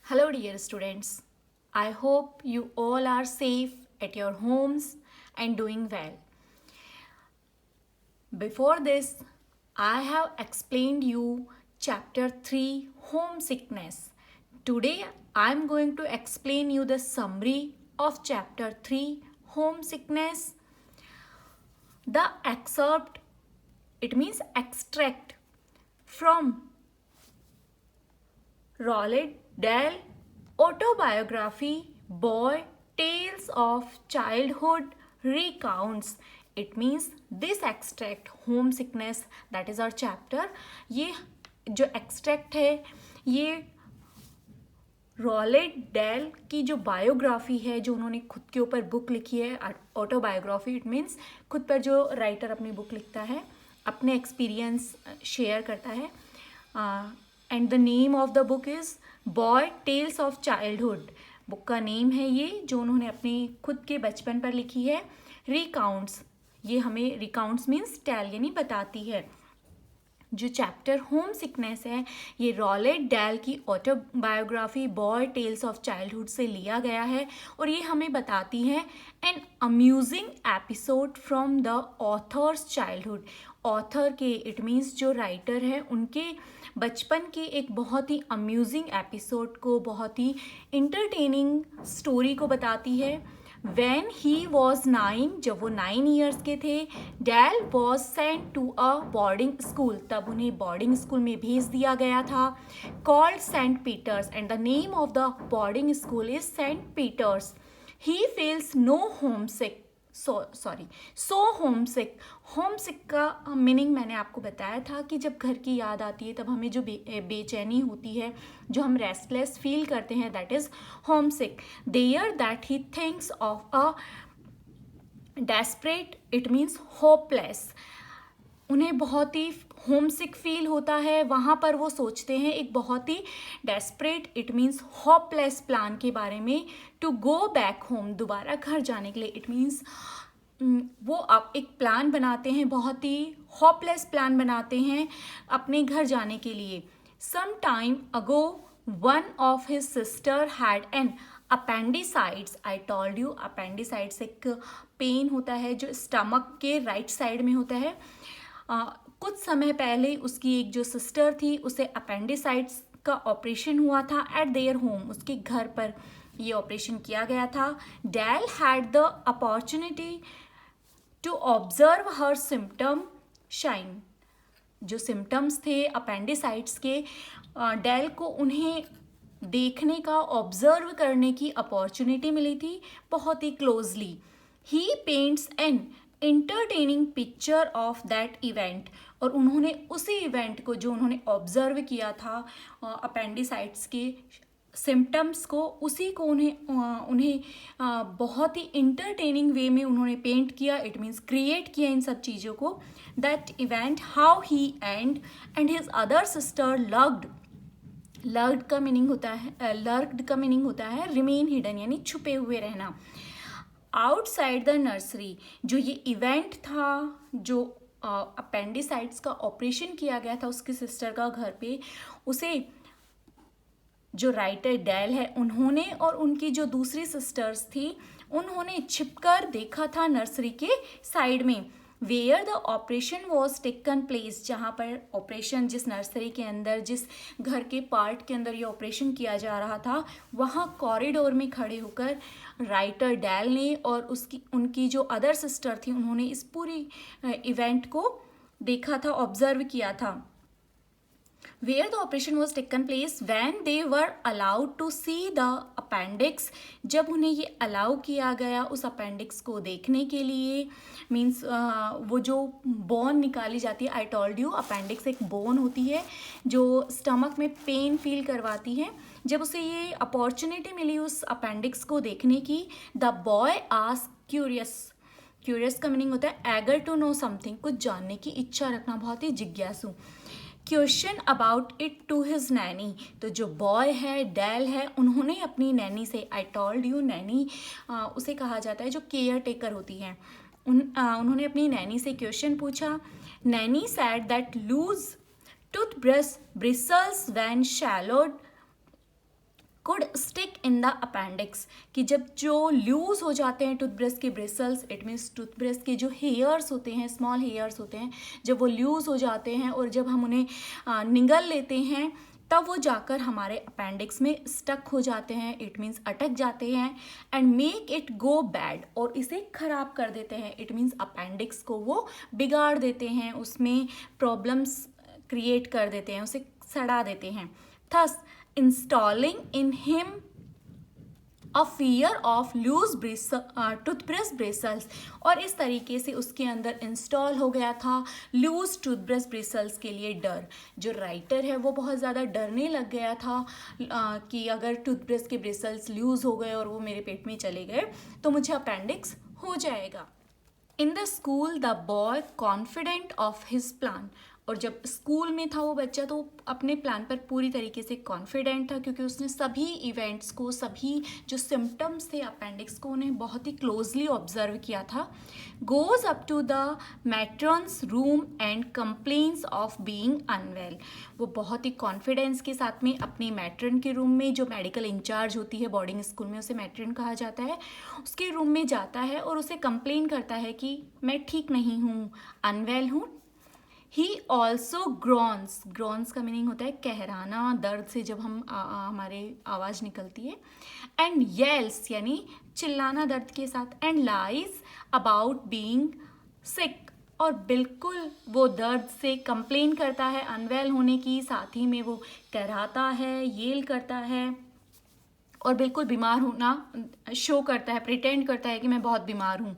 Hello, dear students. I hope you all are safe at your homes and doing well. Before this, I have explained you chapter 3 homesickness. Today, I am going to explain you the summary of chapter 3 homesickness. The excerpt, it means extract from Roald Dahl autobiography Boy Tales of Childhood recounts. It means this extract homesickness, that is our chapter. ये जो extract है ये Rowlatt del की जो biography है, जो उन्होंने खुद के ऊपर बुक लिखी है, ऑटोबायोग्राफी, इट मीन्स खुद पर जो राइटर अपनी बुक लिखता है, अपने एक्सपीरियंस शेयर करता है. And the name of the book is Boy Tales of Childhood. Book का नेम है ये, जो उन्होंने अपने खुद के बचपन पर लिखी है. रिकाउंट्स, ये हमें रिकाउंट्स मीन्स टेल यानी बताती है. जो चैप्टर होम सिकनेस है ये रॉलेट डैल की autobiography Boy Tales of Childhood से लिया गया है और ये हमें बताती है an amusing episode from the author's childhood. Author के, इट मीन्स जो राइटर है, उनके बचपन के एक बहुत ही अम्यूजिंग एपिसोड को, बहुत ही इंटरटेनिंग स्टोरी को बताती है. When he was 9, जब वो 9 years के थे, Dal was sent to a boarding school. तब उन्हें boarding school में भेज दिया गया था, called St. Peter's, and the name of the boarding school is St. Peter's. He feels no homesick. So homesick. homesick का मीनिंग मैंने आपको बताया था कि जब घर की याद आती है तब हमें जो बेचैनी होती है, जो हम रेस्टलेस फील करते हैं, that is homesick. There that he thinks of a desperate, it means hopeless. उन्हें बहुत ही होमसिक फील होता है, वहाँ पर वो सोचते हैं एक बहुत ही desperate, it means hopeless plan के बारे में. टू गो बैक होम, दोबारा घर जाने के लिए. इट मीन्स वो अब एक प्लान बनाते हैं, बहुत ही होपलेस प्लान बनाते हैं अपने घर जाने के लिए. Some time ago one of his sister had an appendicitis. I told you, appendicitis एक पेन होता है जो स्टमक के राइट साइड में होता है. कुछ समय पहले उसकी एक जो सिस्टर थी, उसे अपेंडिसाइट्स का ऑपरेशन हुआ था एट देयर होम. उसके घर पर ये ऑपरेशन किया गया था. Dahl had the opportunity to observe her symptom shine. जो सिम्टम्स थे अपेंडिसाइट्स के, डैल को उन्हें देखने का, ऑब्जर्व करने की अपॉर्चुनिटी मिली थी बहुत ही closely. He paints an entertaining picture of that event. और उन्होंने उसी इवेंट को, जो उन्होंने ऑब्जर्व किया था अपेंडिसाइट्स के सिम्टम्स को, उसी को उन्हें बहुत ही इंटरटेनिंग वे में उन्होंने पेंट किया, इट मीन्स क्रिएट किया इन सब चीज़ों को. That event, how he and his other sister lurked. Lurked का मीनिंग होता है रिमेन हिडन, यानी छुपे हुए रहना. आउटसाइड द नर्सरी, जो ये इवेंट था, जो अपेंडिसाइट्स का ऑपरेशन किया गया था उसकी सिस्टर का घर पे, उसे जो राइटर डैल है उन्होंने और उनकी जो दूसरी सिस्टर्स थी उन्होंने छिपकर देखा था नर्सरी के साइड में. Where the operation was taken place, जहाँ पर ऑपरेशन, जिस नर्सरी के अंदर, जिस घर के पार्ट के अंदर ये ऑपरेशन किया जा रहा था, वहाँ कॉरिडोर में खड़े होकर राइटर डैल ने और उनकी जो अदर सिस्टर थी, उन्होंने इस पूरी इवेंट को देखा था, ऑब्जर्व किया था. Where the operation was taken place, when they were allowed to see the appendix, जब उन्हें ये अलाउ किया गया उस अपेंडिक्स को देखने के लिए, मीन्स वो जो बोन निकाली जाती है. आई टोल्ड यू, अपेंडिक्स एक बोन होती है जो स्टमक में पेन फील करवाती है. जब उसे ये अपॉर्चुनिटी मिली उस अपेंडिक्स को देखने की, द बॉय आस्क्ड क्यूरियस का मीनिंग होता है एगर टू नो समथिंग, कुछ जानने की इच्छा रखना, बहुत ही जिज्ञासु. Question about it to his nanny. तो जो बॉय है, डैल है, उन्होंने अपनी नैनी से, आई टोल्ड यू, नैनी उसे कहा जाता है जो केयर टेकर होती है, उन्होंने अपनी नैनी से क्वेश्चन पूछा. Nanny said that loose toothbrush bristles when swallowed would stick in the appendix, कि जब जो लूज हो जाते हैं टूथब्रश के ब्रिसल्स, इट मीन्स टूथब्रश के जो हेयर्स होते हैं, स्मॉल हेयर्स होते हैं, जब वो लूज हो जाते हैं और जब हम उन्हें निगल लेते हैं तब वो जाकर हमारे अपेंडिक्स में स्टक हो जाते हैं, इट मीन्स अटक जाते हैं, and make it go bad, और इसे खराब कर देते हैं, इट मीन्स अपेंडिक्स को वो बिगाड़ देते हैं, उसमें प्रॉब्लम्स क्रिएट कर देते हैं, उसे सड़ा देते हैं। Thus installing in him a fear of lose toothbrush bristles, और इस तरीके से उसके अंदर इंस्टॉल हो गया था लूज टूथब्रश ब्रिसल्स के लिए डर। जो राइटर है वो बहुत ज़्यादा डरने लग गया था कि अगर टूथब्रश के ब्रिसल्स लूज हो गए और वो मेरे पेट में चले गए तो मुझे अपेंडिक्स हो जाएगा। इन the school the boy confident of his plan, और जब स्कूल में था वो बच्चा तो अपने प्लान पर पूरी तरीके से कॉन्फिडेंट था, क्योंकि उसने सभी इवेंट्स को, सभी जो सिम्टम्स थे अपेंडिक्स को, उन्हें बहुत ही क्लोजली ऑब्जर्व किया था। Goes up to the matron's room and complains of being unwell, वो बहुत ही कॉन्फिडेंस के साथ में अपनी मैट्रन के रूम में, जो मेडिकल इंचार्ज होती है बोर्डिंग स्कूल में, उसे मैट्रन कहा जाता है, उसके रूम में जाता है और उसे कंप्लेन करता है कि मैं ठीक नहीं हूँ, अनवेल हूँ। ही ऑल्सो ग्रॉन्स, ग्रॉन्स का मीनिंग होता है कहराना, दर्द से जब हम हमारे आवाज़ निकलती है, एंड येल्स यानी चिल्लाना दर्द के साथ, एंड लाइज अबाउट बीइंग सिक, और बिल्कुल वो दर्द से कंप्लेन करता है अनवेल होने की, साथ ही में वो कहराता है, येल करता है और बिल्कुल बीमार होना शो करता है, प्रिटेंड करता है कि मैं बहुत बीमार हूँ।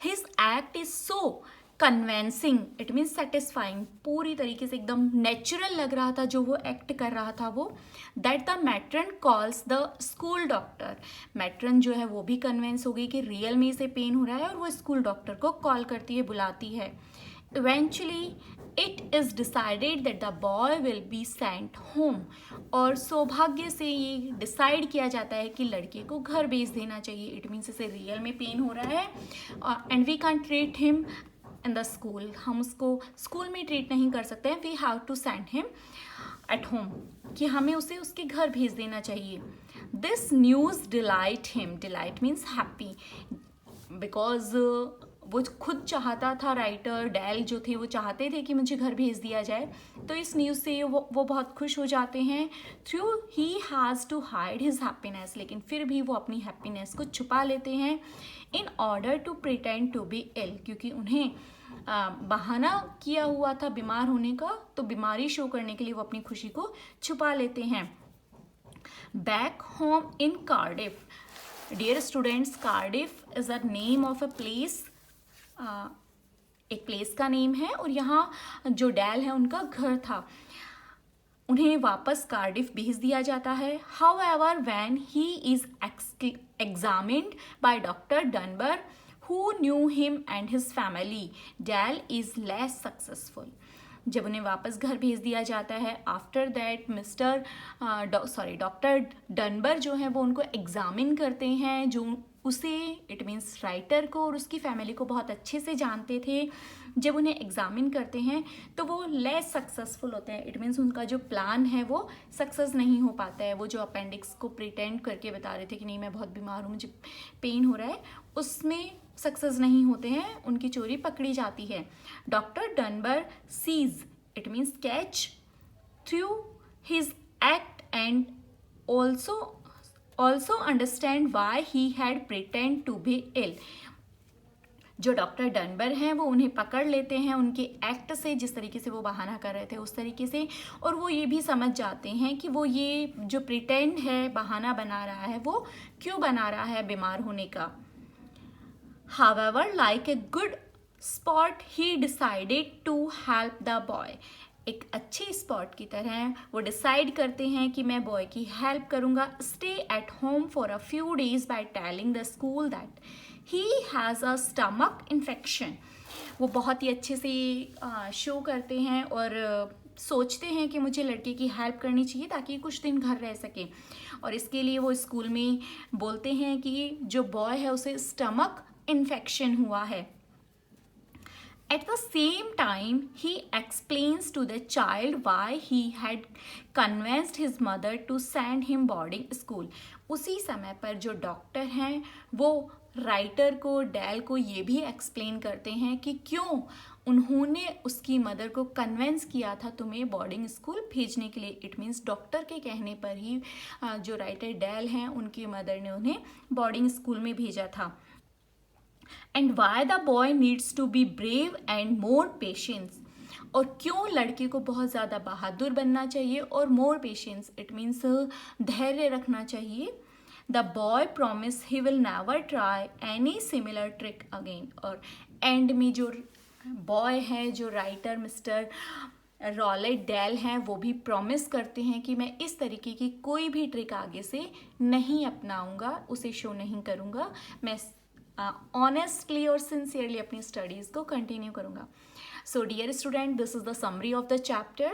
His act is so convincing, it means satisfying, पूरी तरीके से एकदम नेचुरल लग रहा था जो वो एक्ट कर रहा था वो, that the matron calls the school doctor, matron जो है वो भी कन्वेंस हो गई कि रियल में इसे पेन हो रहा है और वो स्कूल डॉक्टर को कॉल करती है, बुलाती है। Eventually it is decided that the boy will be sent home, और सौभाग्य से ये डिसाइड किया जाता है कि लड़के को घर भेज देना चाहिए, इट मीन्स इसे रियल में पेन हो रहा है and we can treat him in the school, हम उसको स्कूल में ट्रीट नहीं कर सकते हैं, we have to send him at home, कि हमें उसे उसके घर भेज देना चाहिए। This news delight him, delight means happy, because वो खुद चाहता था, राइटर डेल जो थे वो चाहते थे कि मुझे घर भेज दिया जाए, तो इस न्यूज़ से वो बहुत खुश हो जाते हैं। Through he has to hide his happiness, लेकिन फिर भी वो अपनी हैप्पीनेस को छुपा लेते हैं, in order to pretend to be ill, क्योंकि उन्हें बहाना किया हुआ था बीमार होने का, तो बीमारी शो करने के लिए वो अपनी खुशी को छुपा लेते हैं। Back home in Cardiff, dear students, Cardiff is a name of a place, एक प्लेस का नेम है, और यहाँ जो डैल है उनका घर था, उन्हें वापस कार्डिफ भेज दिया जाता है। However when he is examined by doctor Dunbar who knew him and his family, Dal is less successful, जब उन्हें वापस घर भेज दिया जाता है, आफ्टर दैट डॉक्टर डनबर जो है वो उनको एग्जामिन करते हैं, जो उसे इट मीन्स राइटर को और उसकी फैमिली को बहुत अच्छे से जानते थे, जब उन्हें एग्जामिन करते हैं तो वो लेस सक्सेसफुल होते हैं, इट मीन्स उनका जो प्लान है वो सक्सेस नहीं हो पाता है। वो जो अपेंडिक्स को प्रिटेंड करके बता रहे थे कि नहीं मैं बहुत बीमार हूँ, मुझे पेन हो रहा है, उसमें सक्सेस नहीं होते हैं, उनकी चोरी पकड़ी जाती है। Doctor Dunbar sees, it means catch through his act and also understand why he had pretend to be ill, जो डॉक्टर डनबर हैं वो उन्हें पकड़ लेते हैं उनके एक्ट से, जिस तरीके से वो बहाना कर रहे थे उस तरीके से, और वो ये भी समझ जाते हैं कि वो ये जो प्रिटेंड है, बहाना बना रहा है, वो क्यों बना रहा है बीमार होने का। However, like a good sport, he decided to help the boy. एक अच्छे स्पॉट की तरह वो डिसाइड करते हैं कि मैं बॉय की हेल्प करूँगा। Stay at home for a few days by telling the school that he has a stomach infection. वो बहुत ही अच्छे से शो करते हैं और सोचते हैं कि मुझे लड़के की हेल्प करनी चाहिए ताकि कुछ दिन घर रह सके, और इसके लिए वो स्कूल में बोलते हैं कि जो बॉय है उसे स्टमक इन्फेक्शन हुआ है। At the same time, he explains to the child why he had convinced his mother to send him boarding school. उसी समय पर जो डॉक्टर हैं वो राइटर को, डेल को ये भी एक्सप्लेन करते हैं कि क्यों उन्होंने उसकी मदर को कन्वेंस किया था तुम्हें बोर्डिंग स्कूल भेजने के लिए. इट मीन्स डॉक्टर के कहने पर ही जो राइटर डेल हैं उनकी मदर ने उन्हें बोर्डिंग स्कूल में भेजा था. And why the boy needs to be brave and more patience. और क्यों लड़के को बहुत ज़्यादा बहादुर बनना चाहिए और मोर पेशेंस, इट मीन्स धैर्य रखना चाहिए. The boy promise he will never try any similar trick again. और एंड में जो बॉय है, जो राइटर मिस्टर रॉलेट डेल हैं, वो भी प्रॉमिस करते हैं कि मैं इस तरीके की कोई भी ट्रिक आगे से नहीं अपनाऊंगा, उसे शो नहीं करूंगा, मैं ऑनेस्टली और सिंसियरली अपनी स्टडीज़ को कंटिन्यू करूँगा. So dear student, this is the summary of the chapter.